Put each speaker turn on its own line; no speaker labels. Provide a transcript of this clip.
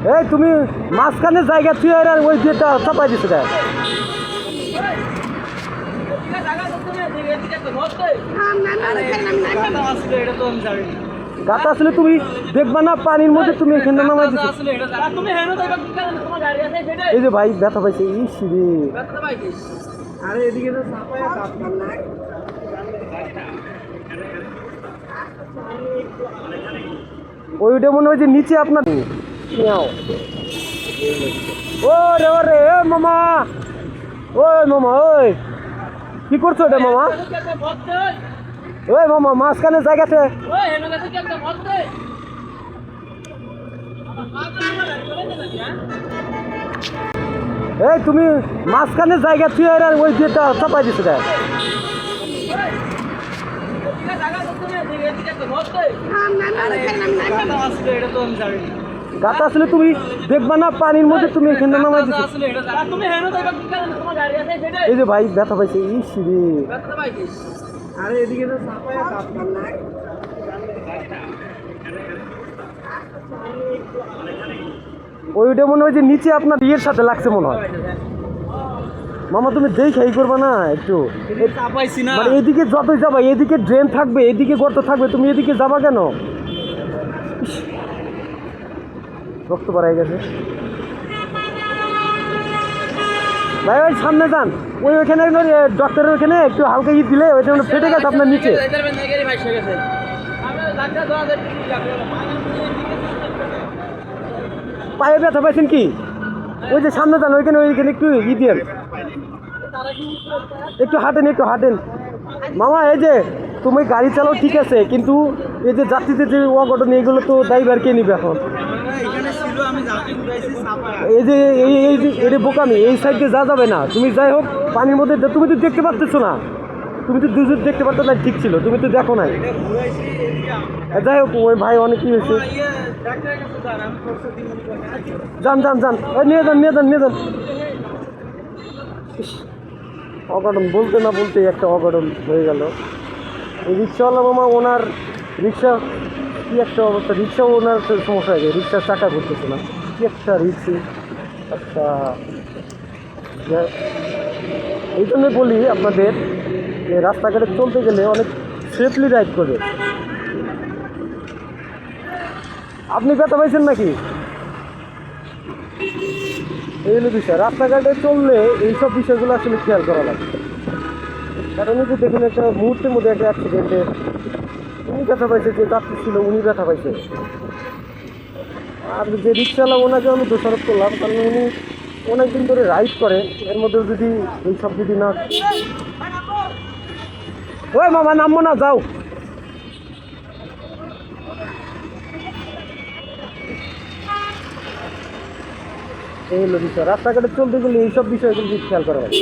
এই তুমি মাঝখানে জায়গা তুই আর ওই যেটা চাপাই দিছে দেখ গাতা আসলে তুমি দেখবা না পানির মধ্যে তুমি এখানে নামাই দিছো এই যে ভাই ব্যথা পাইছে ইস রে আরে এদিকে তো চাপায়া ওইটা মনে হয় যে নিচে আপনার ও রে ও রে মামা ওই মামা ওই কি করছো এটা মামা ওই মামা মাঝখানে জায়গাতে এই তুমি মাঝখানে জায়গা তুই আর ওই যেটা চাপাই দিছে দেখ গাতা আসলে তুমি দেখবা না পানির মধ্যে তুমি এখানে নামাই দিছো এই যে ভাই ব্যথা পাইছে ইস রে আরে এদিকে তো চাপায়া ওইটা মনে হয় যে নিচে আপনার ইয়ের সাথে লাগছে মনে হয় মামা তুমি দেখাই করবা না একটু মানে এদিকে যতই যাবা এদিকে ড্রেন থাকবে এদিকে গর্ত থাকবে তুমি এদিকে যাবা কেন রক্ত বাড়াই গেছে ভাই ওই সামনে যান ওই ওইখানে ডক্টরের ওখানে একটু হালকা ই দিলে ওইটা ফেটে গেছে আপনার নিচে পায়ে ব্যথা পাইছেন কি ওই যে সামনে যান ওইখানে একটু ই দিয়েন একটু হাঁটেন মামা এই যে তুমি গাড়ি চালাও ঠিক আছে কিন্তু এই যে যাত্রীদের যে অঘটন এগুলো তো ড্রাইভার কে নিবে এখন এই যে এটা বোকামি এই সাইডে যা যাবে না তুমি যাই হোক পানির মধ্যে তুমি তো দেখতে পাচ্ছো না তুমি তো দুজন দেখতে পারতো না ঠিক ছিল তুমি তো দেখো নাই যাই হোক ওই ভাই অনেক কি হয়েছে যান ওই নিয়ে যান অঘটন বলতে না বলতে একটা অঘটন হয়ে গেল এই রিক্সাওয়ালা মামা ওনার রিক্সা কি একটা অবস্থা রিক্সাও ওনার সমস্যা হয়ে যায় রিক্সার চাকা ঘুরতেছে না কি একটা রিক্সি আচ্ছা এই জন্যই বলি আপনাদের যে রাস্তাঘাটে চলতে গেলে অনেক সেফলি রাইড করবে আপনি ব্যথা পাইছেন নাকি এই হলো বিষয় রাস্তাঘাটে চললে এইসব বিষয়গুলো আসলে খেয়াল করা লাগে কারণ এই যে দেখুন একটা মুহূর্তের মধ্যে একটা অ্যাক্সিডেন্টে উনি ব্যথা পাইছে যে যাত্রী ছিল উনি ব্যথা পাইছে আর যে রিক্সাওয়ালা ওনাকে আমি দোষারোপ করলাম কারণ উনি অনেকদিন ধরে রাইড করে এর মধ্যে যদি এইসব যদি না ওই মামা নামবো না যাও এই হলো বিষয় রাস্তাঘাটে চলতে গেলে এইসব বিষয়গুলো খেয়াল করা লাগে